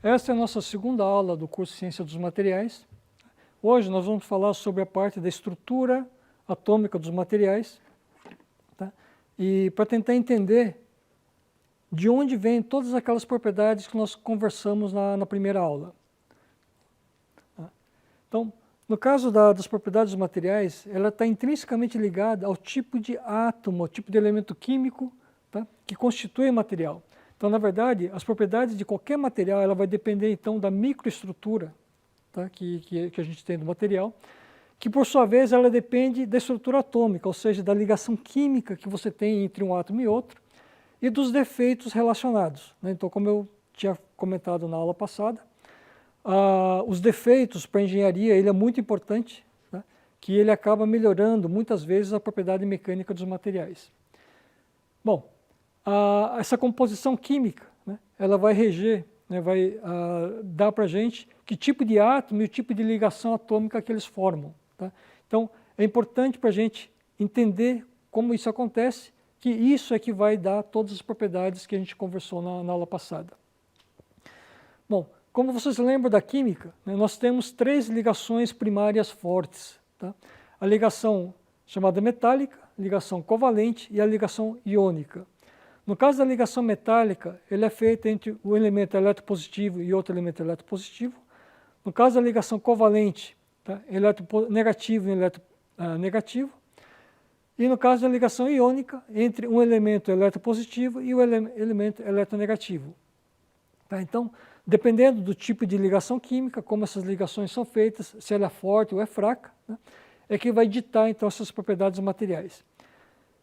Essa é a nossa segunda aula do curso Ciência dos Materiais. Hoje nós vamos falar sobre a parte da estrutura atômica dos materiais, tá? E para tentar entender de onde vêm todas aquelas propriedades que nós conversamos na primeira aula. Tá? Então, no caso das propriedades dos materiais, ela está intrinsecamente ligada ao tipo de átomo, ao tipo de elemento químico, tá? Que constitui o material. Então, na verdade, as propriedades de qualquer material ela vai depender, então, da microestrutura, tá? que a gente tem do material, que, por sua vez, ela depende da estrutura atômica, ou seja, da ligação química que você tem entre um átomo e outro, e dos defeitos relacionados, né? Então, como eu tinha comentado na aula passada, os defeitos para a engenharia ele é muito importante, né? Que ele acaba melhorando, muitas vezes, a propriedade mecânica dos materiais. Bom, essa composição química, né, ela vai reger, né, vai dar para a gente que tipo de átomo e o tipo de ligação atômica que eles formam. Tá? Então, é importante para a gente entender como isso acontece, que isso é que vai dar todas as propriedades que a gente conversou na aula passada. Bom, como vocês lembram da química, né, nós temos 3 ligações primárias fortes. Tá? A ligação chamada metálica, ligação covalente e a ligação iônica. No caso da ligação metálica, ele é feita entre o elemento eletropositivo e outro elemento eletropositivo. No caso da ligação covalente, tá? Negativo e eletronegativo. E no caso da ligação iônica, entre um elemento eletropositivo e o elemento eletronegativo. Tá? Então, dependendo do tipo de ligação química, como essas ligações são feitas, se ela é forte ou é fraca, né? É que vai ditar, então, essas propriedades materiais.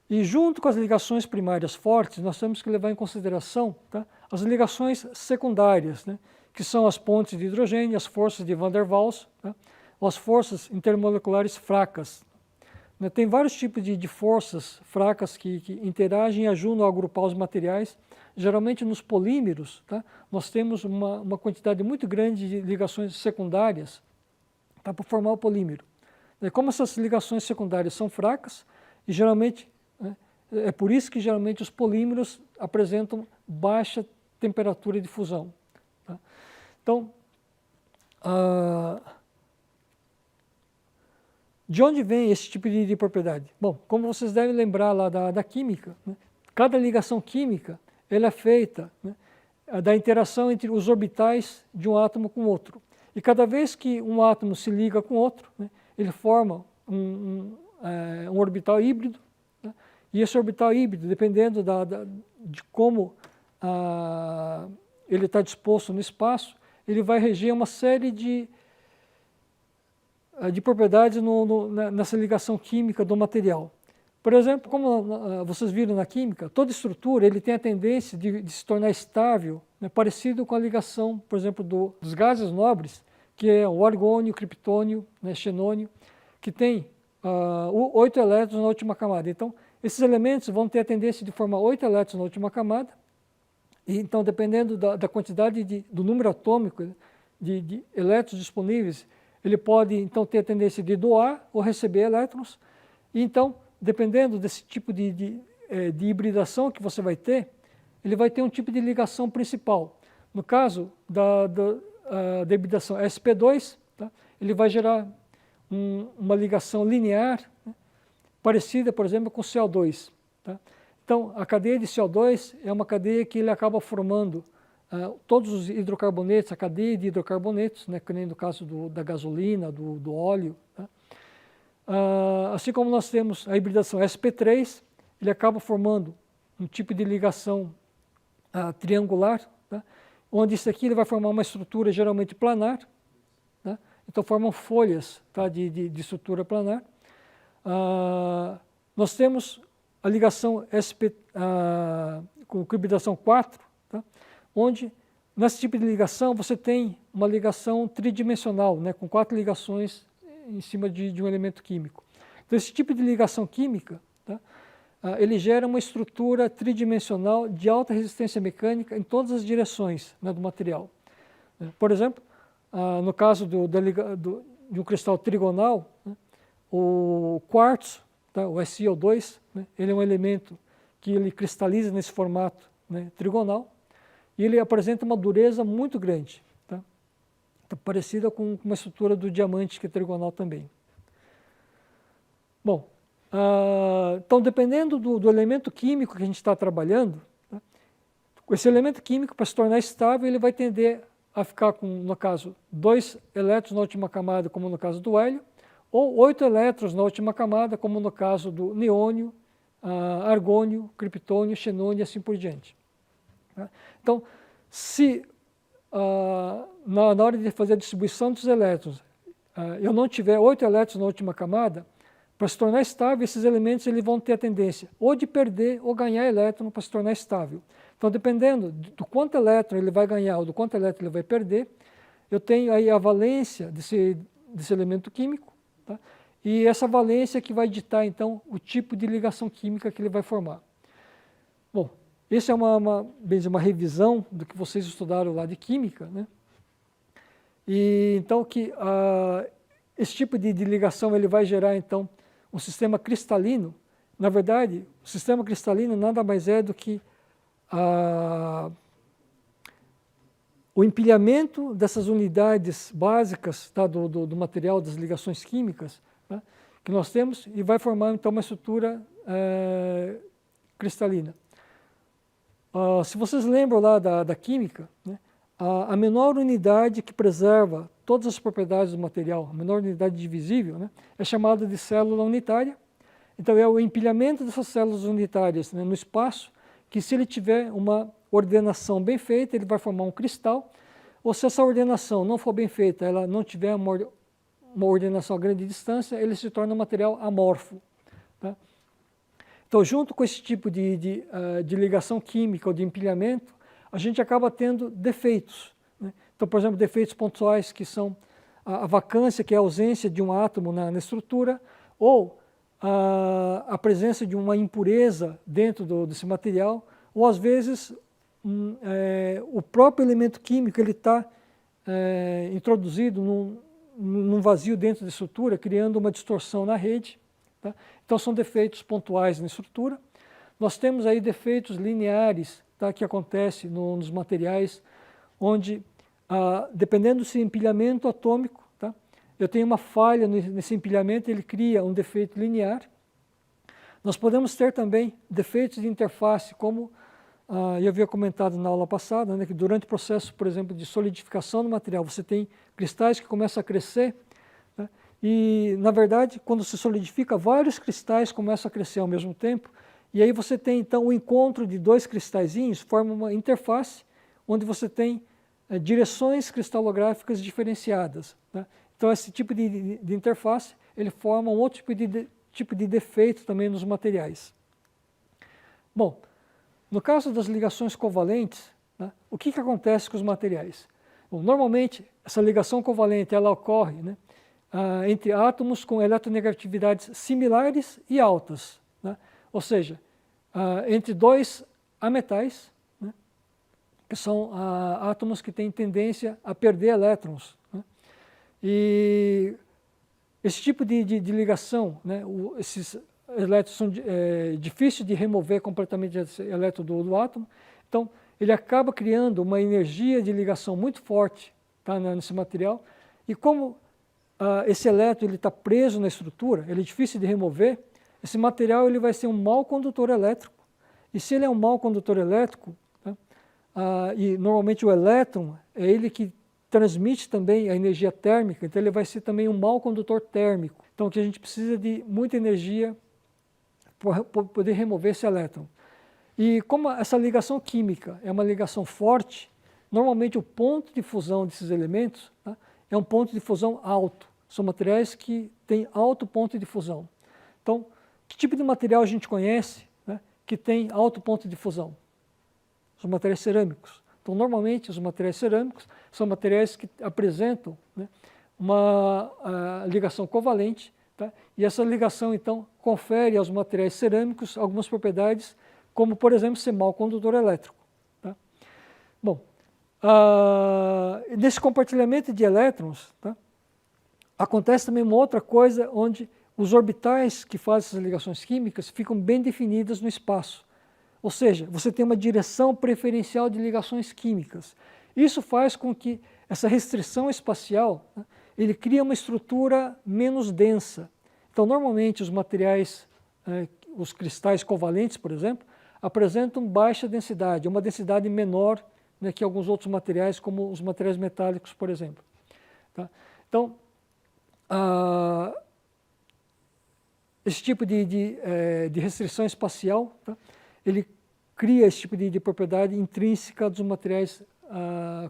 E junto com as ligações primárias fortes, nós temos que levar em consideração, tá, as ligações secundárias, né, que são as pontes de hidrogênio, as forças de Van der Waals, tá, as forças intermoleculares fracas. Né, tem vários tipos de forças fracas que interagem e ajudam a agrupar os materiais. Geralmente nos polímeros, tá, nós temos uma quantidade muito grande de ligações secundárias, tá, para formar o polímero. E como essas ligações secundárias são fracas, e geralmente é por isso que geralmente os polímeros apresentam baixa temperatura de fusão. Tá? Então, de onde vem esse tipo de propriedade? Bom, como vocês devem lembrar lá da química, né? Cada ligação química ela é feita, né, da interação entre os orbitais de um átomo com outro. E cada vez que um átomo se liga com outro, né, ele forma um orbital híbrido. E esse orbital híbrido, dependendo de como ele está disposto no espaço, ele vai reger uma série de propriedades nessa ligação química do material. Por exemplo, como vocês viram na química, toda estrutura ele tem a tendência de se tornar estável, né, parecido com a ligação, por exemplo, dos gases nobres, que é o argônio, criptônio, né, xenônio, que tem 8 elétrons na última camada. Então, esses elementos vão ter a tendência de formar 8 elétrons na última camada, e então, dependendo da quantidade do número atômico de elétrons disponíveis, ele pode então ter a tendência de doar ou receber elétrons, e então, dependendo desse tipo de hibridação que você vai ter, ele vai ter um tipo de ligação principal. No caso da hibridação sp2, tá? Ele vai gerar uma ligação linear, né, parecida, por exemplo, com CO2. Tá? Então, a cadeia de CO2 é uma cadeia que ele acaba formando todos os hidrocarbonetos, a cadeia de hidrocarbonetos, né, que nem no caso da gasolina, do óleo. Tá? Assim como nós temos a hibridação sp3, ele acaba formando um tipo de ligação triangular, tá? Onde isso aqui ele vai formar uma estrutura geralmente planar, tá? Então formam folhas, tá, de estrutura planar. Nós temos a ligação com hibridação 4, tá? Onde nesse tipo de ligação você tem uma ligação tridimensional, né, com 4 ligações em cima de um elemento químico. Então esse tipo de ligação química, tá, ele gera uma estrutura tridimensional de alta resistência mecânica em todas as direções, né, do material. Por exemplo, no caso de um cristal trigonal, né, o quartzo, tá, o SiO2, né, ele é um elemento que ele cristaliza nesse formato, né, trigonal, e ele apresenta uma dureza muito grande. Tá parecida com uma estrutura do diamante, que é trigonal também. Bom, então dependendo do elemento químico que a gente está trabalhando, né, esse elemento químico, para se tornar estável, ele vai tender a ficar com, no caso, 2 elétrons na última camada, como no caso do hélio, ou 8 elétrons na última camada, como no caso do neônio, argônio, criptônio, xenônio e assim por diante. Tá? Então, se na hora de fazer a distribuição dos elétrons, eu não tiver 8 elétrons na última camada, para se tornar estável, esses elementos eles vão ter a tendência ou de perder ou ganhar elétron para se tornar estável. Então, dependendo do quanto elétron ele vai ganhar ou do quanto elétron ele vai perder, eu tenho aí a valência desse elemento químico, tá? E essa valência que vai ditar, então, o tipo de ligação química que ele vai formar. Bom, essa é bem dizer, uma revisão do que vocês estudaram lá de química, né? E então esse tipo de ligação ele vai gerar, então, um sistema cristalino. Na verdade, o sistema cristalino nada mais é do que o empilhamento dessas unidades básicas, tá, do material, das ligações químicas, tá, que nós temos, e vai formar então uma estrutura cristalina. Se vocês lembram lá da química, né, a menor unidade que preserva todas as propriedades do material, a menor unidade divisível, né, é chamada de célula unitária. Então é o empilhamento dessas células unitárias, né, no espaço, que se ele tiver uma ordenação bem feita, ele vai formar um cristal, ou se essa ordenação não for bem feita, ela não tiver uma ordenação a grande distância, ele se torna um material amorfo. Tá? Então, junto com esse tipo de ligação química ou de empilhamento, a gente acaba tendo defeitos, né? Então, por exemplo, defeitos pontuais, que são a vacância, que é a ausência de um átomo na estrutura, ou a presença de uma impureza dentro desse material, ou às vezes o próprio elemento químico ele está introduzido num vazio dentro da estrutura, criando uma distorção na rede. Tá? Então são defeitos pontuais na estrutura. Nós temos aí defeitos lineares, tá, que acontecem nos materiais, onde, dependendo do seu empilhamento atômico, eu tenho uma falha nesse empilhamento, ele cria um defeito linear. Nós podemos ter também defeitos de interface, como eu havia comentado na aula passada, né, que durante o processo, por exemplo, de solidificação do material, você tem cristais que começam a crescer, né, e, na verdade, quando se solidifica, vários cristais começam a crescer ao mesmo tempo, e aí você tem, então, o encontro de 2 cristalzinhos, forma uma interface, onde você tem direções cristalográficas diferenciadas, né? Então, esse tipo de interface, ele forma um outro tipo de defeito também nos materiais. Bom, no caso das ligações covalentes, né, o que acontece com os materiais? Bom, normalmente, essa ligação covalente ela ocorre, né, entre átomos com eletronegatividades similares e altas, né? Ou seja, entre 2 ametais, né, que são átomos que têm tendência a perder elétrons, né? E esse tipo de ligação, né, esses elétrons são difíceis de remover completamente esse elétron do átomo, então ele acaba criando uma energia de ligação muito forte, tá, nesse material, e como esse elétron está preso na estrutura, ele é difícil de remover, esse material ele vai ser um mau condutor elétrico, e se ele é um mau condutor elétrico, né, e normalmente o elétron é ele que transmite também a energia térmica, então ele vai ser também um mau condutor térmico. Então, que a gente precisa de muita energia para poder remover esse elétron. E como essa ligação química é uma ligação forte, normalmente o ponto de fusão desses elementos, né, é um ponto de fusão alto. São materiais que têm alto ponto de fusão. Então, que tipo de material a gente conhece, né, que tem alto ponto de fusão? Os materiais cerâmicos. Então, normalmente, os materiais cerâmicos são materiais que apresentam, né, uma ligação covalente, tá? E essa ligação, então, confere aos materiais cerâmicos algumas propriedades, como, por exemplo, ser mau condutor elétrico. Tá? Bom, nesse compartilhamento de elétrons, tá, acontece também uma outra coisa, onde os orbitais que fazem essas ligações químicas ficam bem definidas no espaço. Ou seja, você tem uma direção preferencial de ligações químicas. Isso faz com que essa restrição espacial, né, ele cria uma estrutura menos densa. Então, normalmente, os materiais, os cristais covalentes, por exemplo, apresentam baixa densidade, uma densidade menor, né, que alguns outros materiais, como os materiais metálicos, por exemplo. Tá? Então, esse tipo de restrição espacial, tá, ele cria esse tipo de propriedade intrínseca dos materiais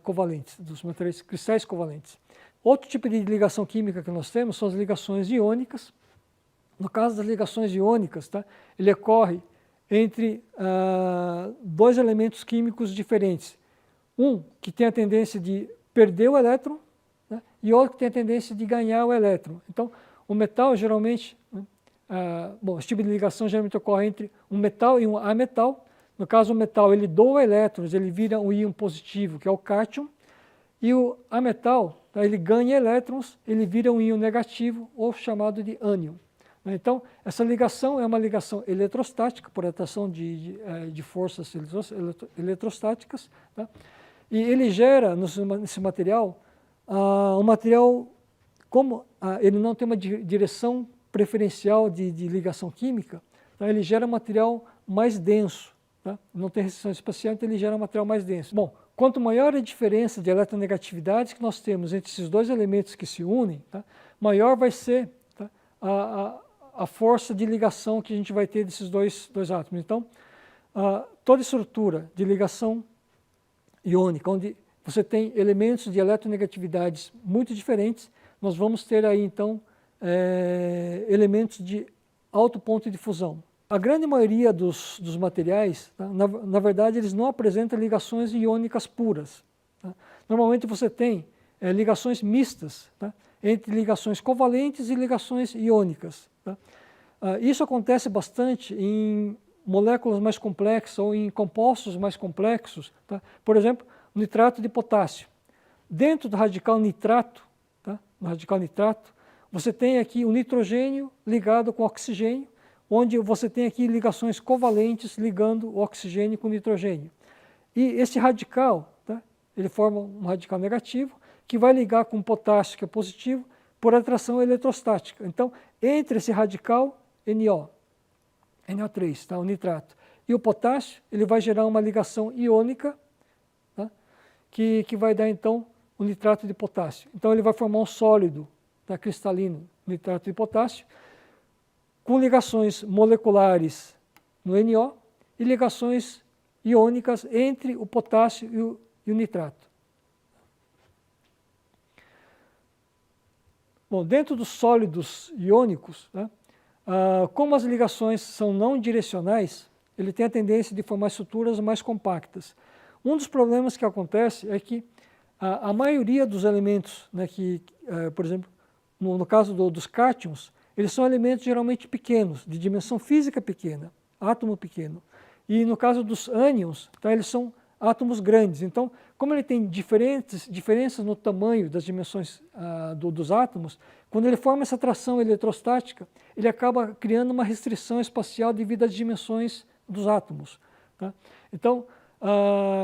covalentes, dos materiais cristais covalentes. Outro tipo de ligação química que nós temos são as ligações iônicas. No caso das ligações iônicas, tá, ele ocorre entre dois elementos químicos diferentes. Um que tem a tendência de perder o elétron, né, e outro que tem a tendência de ganhar o elétron. Então, o metal geralmente, né, esse tipo de ligação geralmente ocorre entre um metal e um ametal. No caso, o metal ele doa elétrons, ele vira um íon positivo, que é o cátion, e o ametal, tá, ele ganha elétrons, ele vira um íon negativo, ou chamado de ânion. Então, essa ligação é uma ligação eletrostática, por atração de forças eletrostáticas, tá? E ele gera nesse material, um material, como ele não tem uma direção preferencial de ligação química, tá? Ele gera um material mais denso, tá? Não tem restrição espacial, então ele gera um material mais denso. Bom, quanto maior a diferença de eletronegatividades que nós temos entre esses dois elementos que se unem, tá, maior vai ser, tá, a força de ligação que a gente vai ter desses dois átomos. Então, toda estrutura de ligação iônica, onde você tem elementos de eletronegatividades muito diferentes, nós vamos ter aí, então, elementos de alto ponto de fusão. A grande maioria dos materiais, tá, na verdade, eles não apresentam ligações iônicas puras. Tá? Normalmente você tem ligações mistas, tá, entre ligações covalentes e ligações iônicas. Tá? Isso acontece bastante em moléculas mais complexas ou em compostos mais complexos. Tá? Por exemplo, o nitrato de potássio. Dentro do radical nitrato, tá, no radical nitrato, você tem aqui o nitrogênio ligado com o oxigênio, onde você tem aqui ligações covalentes ligando o oxigênio com o nitrogênio. E esse radical, tá, ele forma um radical negativo, que vai ligar com o potássio, que é positivo, por atração eletrostática. Então, entre esse radical NO3, tá, o nitrato, e o potássio, ele vai gerar uma ligação iônica, tá, que vai dar, então, o nitrato de potássio. Então, ele vai formar um sólido, tá, cristalino, nitrato de potássio, com ligações moleculares no NO e ligações iônicas entre o potássio e o nitrato. Bom, dentro dos sólidos iônicos, né, como as ligações são não direcionais, ele tem a tendência de formar estruturas mais compactas. Um dos problemas que acontece é que a maioria dos elementos, né, por exemplo, no caso dos cátions, eles são elementos geralmente pequenos, de dimensão física pequena, átomo pequeno. E no caso dos ânions, tá, eles são átomos grandes. Então, como ele tem diferenças no tamanho das dimensões dos átomos, quando ele forma essa atração eletrostática, ele acaba criando uma restrição espacial devido às dimensões dos átomos. Tá? Então,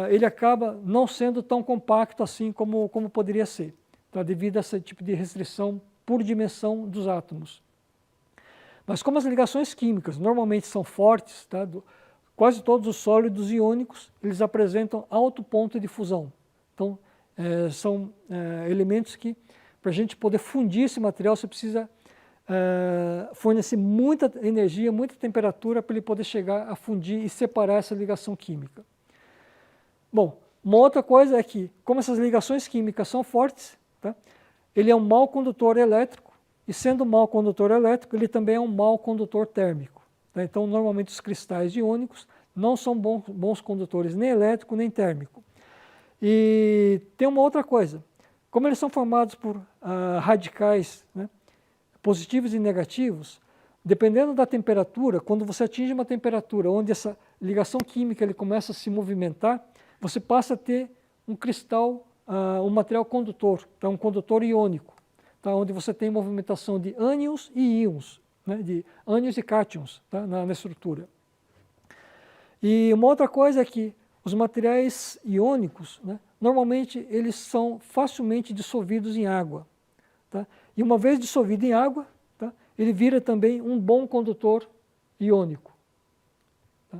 ele acaba não sendo tão compacto assim como poderia ser, tá? Devido a esse tipo de restrição por dimensão dos átomos. Mas como as ligações químicas normalmente são fortes, tá, quase todos os sólidos iônicos, eles apresentam alto ponto de fusão. Então, são elementos que, para a gente poder fundir esse material, você precisa fornecer muita energia, muita temperatura para ele poder chegar a fundir e separar essa ligação química. Bom, uma outra coisa é que, como essas ligações químicas são fortes, tá, ele é um mau condutor elétrico, e sendo um mau condutor elétrico, ele também é um mau condutor térmico. Tá? Então, normalmente os cristais iônicos não são bons condutores nem elétrico nem térmico. E tem uma outra coisa, como eles são formados por radicais, né, positivos e negativos, dependendo da temperatura, quando você atinge uma temperatura onde essa ligação química ele começa a se movimentar, você passa a ter um cristal, um material condutor, tá? Um condutor iônico, tá? Onde você tem movimentação de ânions e íons, né? De ânions e cátions, tá? na estrutura. E uma outra coisa é que os materiais iônicos, né, normalmente eles são facilmente dissolvidos em água. Tá? E uma vez dissolvido em água, tá? Ele vira também um bom condutor iônico. Tá?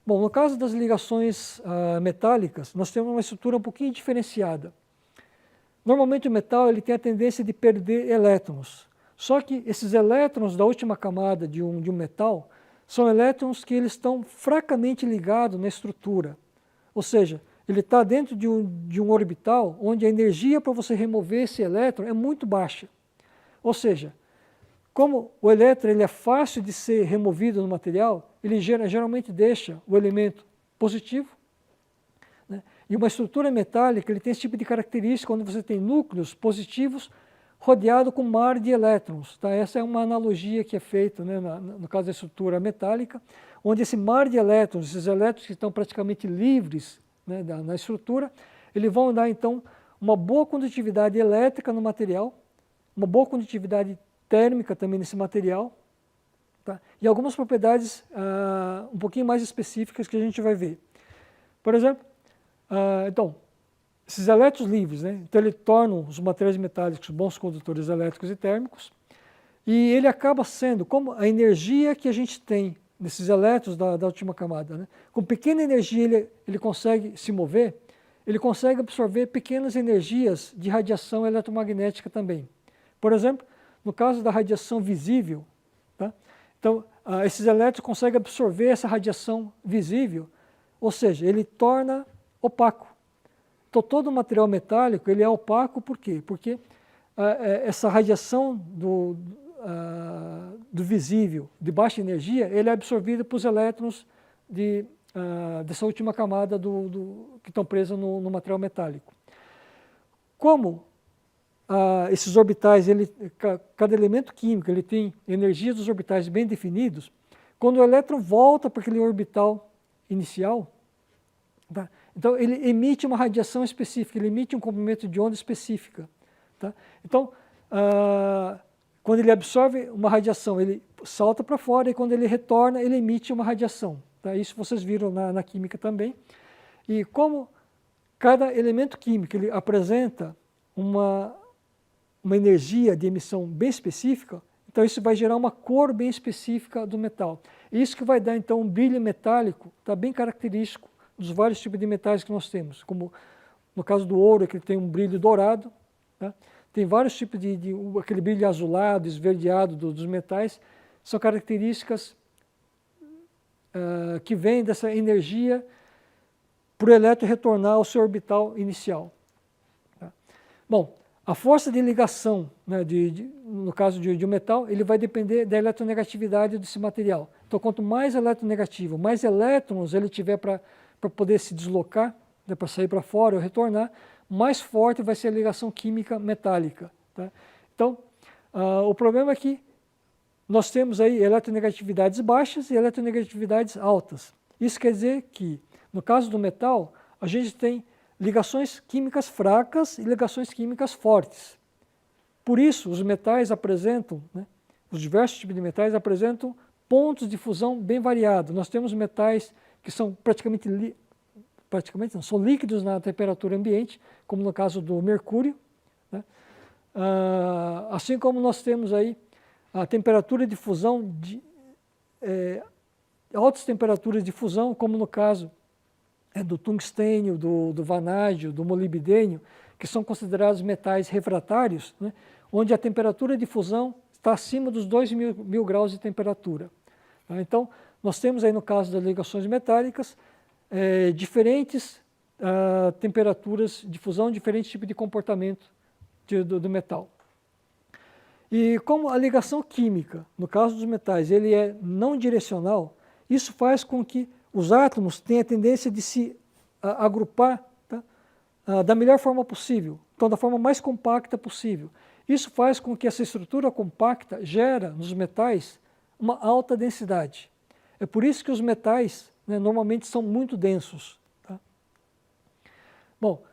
Bom, no caso das ligações metálicas, nós temos uma estrutura um pouquinho diferenciada. Normalmente o metal ele tem a tendência de perder elétrons. Só que esses elétrons da última camada de um metal são elétrons que eles estão fracamente ligados na estrutura. Ou seja, ele está dentro de um orbital onde a energia para você remover esse elétron é muito baixa. Ou seja, como o elétron ele é fácil de ser removido no material, ele geralmente deixa o elemento positivo, né? E uma estrutura metálica ele tem esse tipo de característica onde você tem núcleos positivos rodeado com mar de elétrons. Tá? Essa é uma analogia que é feita, né, no caso da estrutura metálica, onde esse mar de elétrons, esses elétrons que estão praticamente livres, né, na estrutura, eles vão dar então uma boa condutividade elétrica no material, uma boa condutividade térmica também nesse material, tá? E algumas propriedades um pouquinho mais específicas que a gente vai ver. Por exemplo, então, esses elétrons livres, né? Então ele torna os materiais metálicos bons condutores elétricos e térmicos, e ele acaba sendo, como a energia que a gente tem desses elétrons da última camada, né? Com pequena energia ele consegue se mover, ele consegue absorver pequenas energias de radiação eletromagnética também. Por exemplo, no caso da radiação visível, tá? Então esses elétrons conseguem absorver essa radiação visível, ou seja, ele torna opaco. Então, todo o material metálico ele é opaco, por quê? Porque essa radiação do visível, de baixa energia, ele é absorvido pelos elétrons dessa última camada que estão presos no material metálico. Como esses orbitais, cada elemento químico ele tem energias dos orbitais bem definidos, quando o elétron volta para aquele orbital inicial, tá? Então, ele emite uma radiação específica, ele emite um comprimento de onda específica. Tá? Então, quando ele absorve uma radiação, ele salta para fora, e quando ele retorna, ele emite uma radiação. Tá? Isso vocês viram na química também. E como cada elemento químico ele apresenta uma energia de emissão bem específica, então isso vai gerar uma cor bem específica do metal. Isso que vai dar, então, um brilho metálico, tá, bem característico dos vários tipos de metais que nós temos, como no caso do ouro, que ele tem um brilho dourado, tá? Tem vários tipos aquele brilho azulado, esverdeado dos metais, são características que vêm dessa energia para o elétron retornar ao seu orbital inicial. Tá? Bom, a força de ligação, né, no caso de um metal, ele vai depender da eletronegatividade desse material. Então, quanto mais eletronegativo, mais elétrons ele tiver para poder se deslocar, né, para sair para fora ou retornar, mais forte vai ser a ligação química metálica. Tá? Então, o problema é que nós temos aí eletronegatividades baixas e eletronegatividades altas. Isso quer dizer que, no caso do metal, a gente tem ligações químicas fracas e ligações químicas fortes. Por isso, os metais apresentam, né, os diversos tipos de metais apresentam pontos de fusão bem variados. Nós temos metais que são são líquidos na temperatura ambiente, como no caso do mercúrio, né? Assim como nós temos aí a temperatura de fusão, altas temperaturas de fusão, como no caso do tungstênio, do vanádio, do molibdênio, que são considerados metais refratários, né? Onde a temperatura de fusão está acima dos 2.000 graus de temperatura. Tá? Então, nós temos aí no caso das ligações metálicas, diferentes temperaturas de fusão, diferentes tipos de comportamento do metal. E como a ligação química, no caso dos metais, ele é não direcional, isso faz com que os átomos tenham a tendência de se agrupar, tá, da melhor forma possível, então da forma mais compacta possível. Isso faz com que essa estrutura compacta gera nos metais uma alta densidade. É por isso que os metais, né, normalmente são muito densos. Tá? Bom,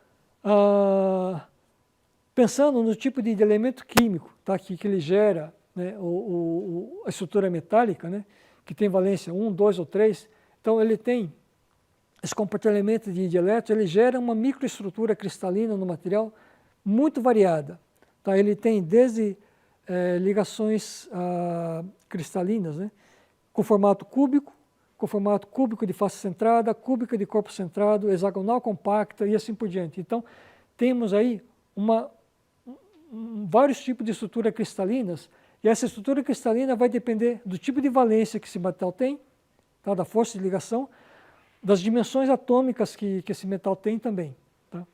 pensando no tipo de elemento químico, tá, que ele gera, né, a estrutura metálica, né, que tem valência 1, 2 ou 3, então ele tem esse compartilhamento de elétrons, ele gera uma microestrutura cristalina no material muito variada. Tá? Ele tem desde ligações cristalinas, né? Com formato cúbico de face centrada, cúbica de corpo centrado, hexagonal compacta e assim por diante. Então, temos aí vários tipos de estrutura cristalinas, e essa estrutura cristalina vai depender do tipo de valência que esse metal tem, tá? Da força de ligação, das dimensões atômicas que esse metal tem também. Tá?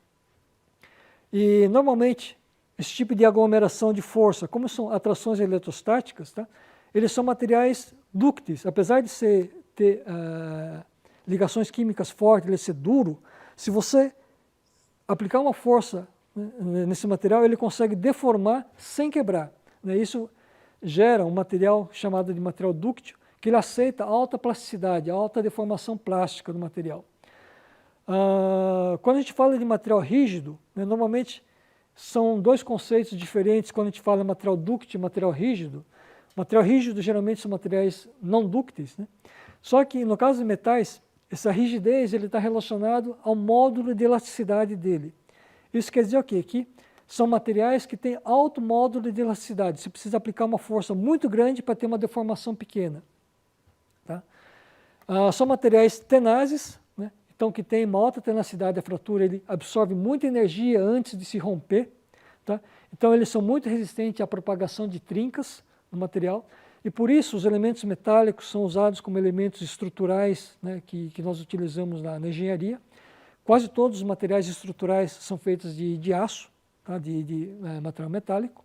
E, normalmente, esse tipo de aglomeração de força, como são atrações eletrostáticas, tá? Eles são materiais dúcteis, apesar de ter ligações químicas fortes, ele ser duro, se você aplicar uma força, né, nesse material, ele consegue deformar sem quebrar. Né? Isso gera um material chamado de material dúctil, que ele aceita alta plasticidade, alta deformação plástica do material. Quando a gente fala de material rígido, né, normalmente são dois conceitos diferentes quando a gente fala de material dúctil e material rígido. Material rígido geralmente são materiais não dúcteis, né? Só que no caso de metais, essa rigidez está relacionado ao módulo de elasticidade dele. Isso quer dizer o quê? Que são materiais que têm alto módulo de elasticidade. Você precisa aplicar uma força muito grande para ter uma deformação pequena. Tá? São materiais tenazes, né? Então que tem uma alta tenacidade da fratura, ele absorve muita energia antes de se romper. Tá? Então eles são muito resistentes à propagação de trincas no material, e por isso os elementos metálicos são usados como elementos estruturais, né, que nós utilizamos na engenharia. Quase todos os materiais estruturais são feitos de aço, tá, de material metálico.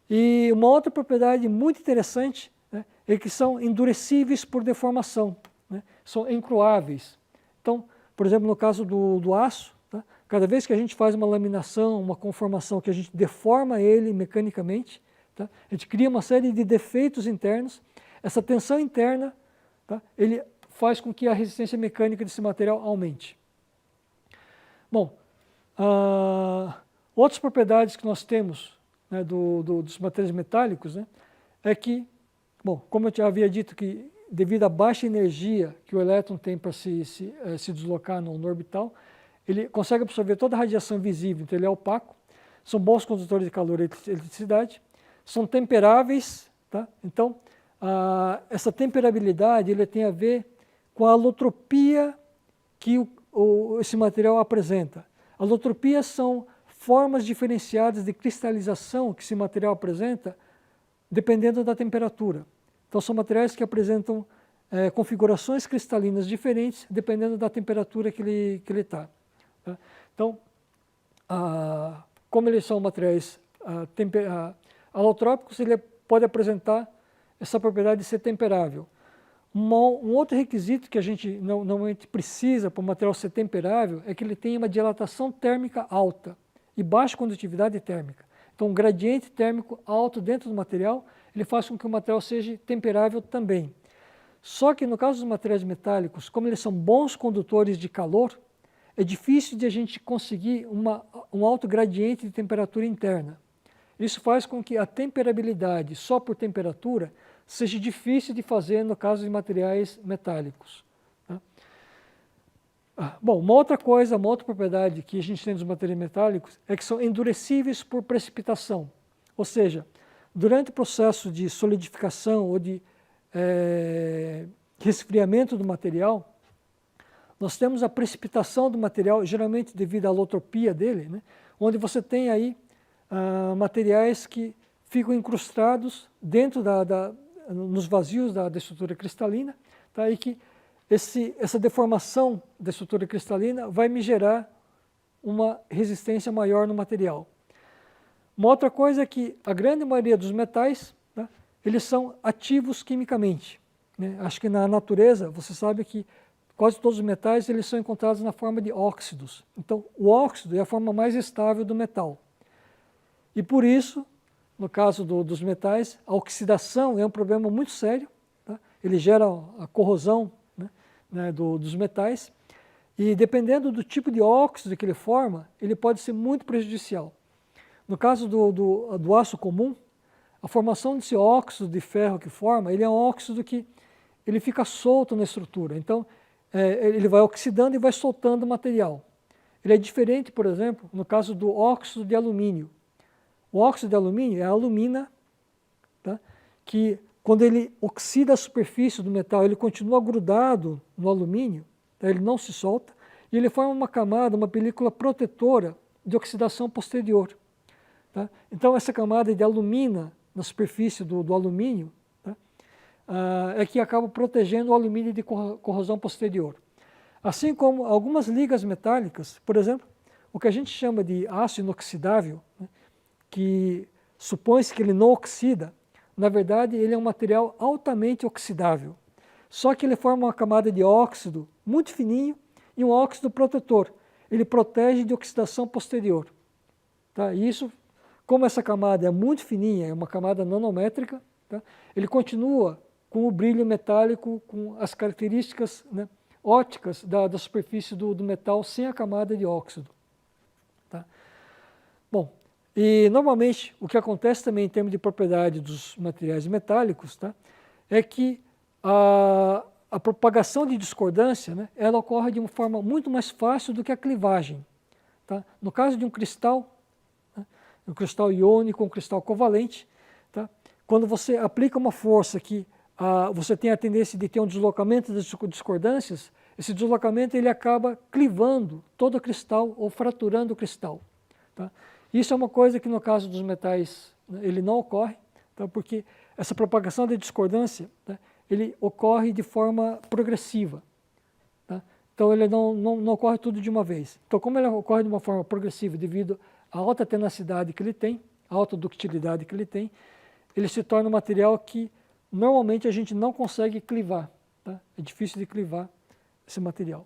E uma outra propriedade muito interessante, né, é que são endurecíveis por deformação, né, são encruáveis. Então, por exemplo, no caso do aço, tá, cada vez que a gente faz uma laminação, uma conformação que a gente deforma ele mecanicamente, tá, a gente cria uma série de defeitos internos. Essa tensão interna, tá, ele faz com que a resistência mecânica desse material aumente. Bom, outras propriedades que nós temos, né, dos materiais metálicos, né, é que, bom, como eu já havia dito, que devido à baixa energia que o elétron tem para se deslocar no orbital, ele consegue absorver toda a radiação visível, então ele é opaco, são bons condutores de calor e eletricidade, são temperáveis, tá? Então, essa temperabilidade ele tem a ver com a alotropia que esse material apresenta. Alotropias são formas diferenciadas de cristalização que esse material apresenta dependendo da temperatura. Então, são materiais que apresentam configurações cristalinas diferentes dependendo da temperatura que ele está. Tá? Então, como eles são materiais alotrópicos, ele pode apresentar essa propriedade de ser temperável. Um outro requisito que a gente normalmente precisa para o material ser temperável é que ele tenha uma dilatação térmica alta e baixa condutividade térmica. Então, um gradiente térmico alto dentro do material, ele faz com que o material seja temperável também. Só que no caso dos materiais metálicos, como eles são bons condutores de calor, é difícil de a gente conseguir um alto gradiente de temperatura interna. Isso faz com que a temperabilidade só por temperatura seja difícil de fazer no caso de materiais metálicos. Tá? Bom, uma outra propriedade que a gente tem dos materiais metálicos é que são endurecíveis por precipitação. Ou seja, durante o processo de solidificação ou de resfriamento do material, nós temos a precipitação do material, geralmente devido à alotropia dele, né, onde você tem aí materiais que ficam incrustados dentro nos vazios da estrutura cristalina, tá, e que essa deformação da estrutura cristalina vai me gerar uma resistência maior no material. Uma outra coisa é que a grande maioria dos metais, tá, eles são ativos quimicamente. Né? Acho que na natureza, você sabe que quase todos os metais eles são encontrados na forma de óxidos. Então, o óxido é a forma mais estável do metal. E por isso, no caso dos metais, a oxidação é um problema muito sério. Tá? Ele gera a corrosão, né, dos metais. E dependendo do tipo de óxido que ele forma, ele pode ser muito prejudicial. No caso do aço comum, a formação desse óxido de ferro que forma, ele é um óxido que ele fica solto na estrutura. Então, ele vai oxidando e vai soltando o material. Ele é diferente, por exemplo, no caso do óxido de alumínio. O óxido de alumínio é a alumina, tá? Que quando ele oxida a superfície do metal, ele continua grudado no alumínio, tá? Ele não se solta, e ele forma uma camada, uma película protetora de oxidação posterior. Tá? Então essa camada de alumina na superfície do alumínio, tá? É que acaba protegendo o alumínio de corrosão posterior. Assim como algumas ligas metálicas, por exemplo, o que a gente chama de aço inoxidável, né, que supõe-se que ele não oxida, na verdade ele é um material altamente oxidável. Só que ele forma uma camada de óxido muito fininho e um óxido protetor. Ele protege de oxidação posterior. Tá? E isso, como essa camada é muito fininha, é uma camada nanométrica, tá? Ele continua com o brilho metálico, com as características, né, óticas da superfície do metal sem a camada de óxido. Tá? Bom, e normalmente o que acontece também em termos de propriedade dos materiais metálicos, tá, é que a propagação de discordância, né, ela ocorre de uma forma muito mais fácil do que a clivagem. Tá? No caso de um cristal, né, um cristal iônico, um cristal covalente, tá, quando você aplica uma força que você tem a tendência de ter um deslocamento das discordâncias, esse deslocamento ele acaba clivando todo o cristal ou fraturando o cristal. Tá? Isso é uma coisa que no caso dos metais, né, ele não ocorre, tá? Porque essa propagação da discordância, tá, ele ocorre de forma progressiva. Tá? Então ele não ocorre tudo de uma vez. Então como ele ocorre de uma forma progressiva devido à alta tenacidade que ele tem, a alta ductilidade que ele tem, ele se torna um material que normalmente a gente não consegue clivar. Tá? É difícil de clivar esse material.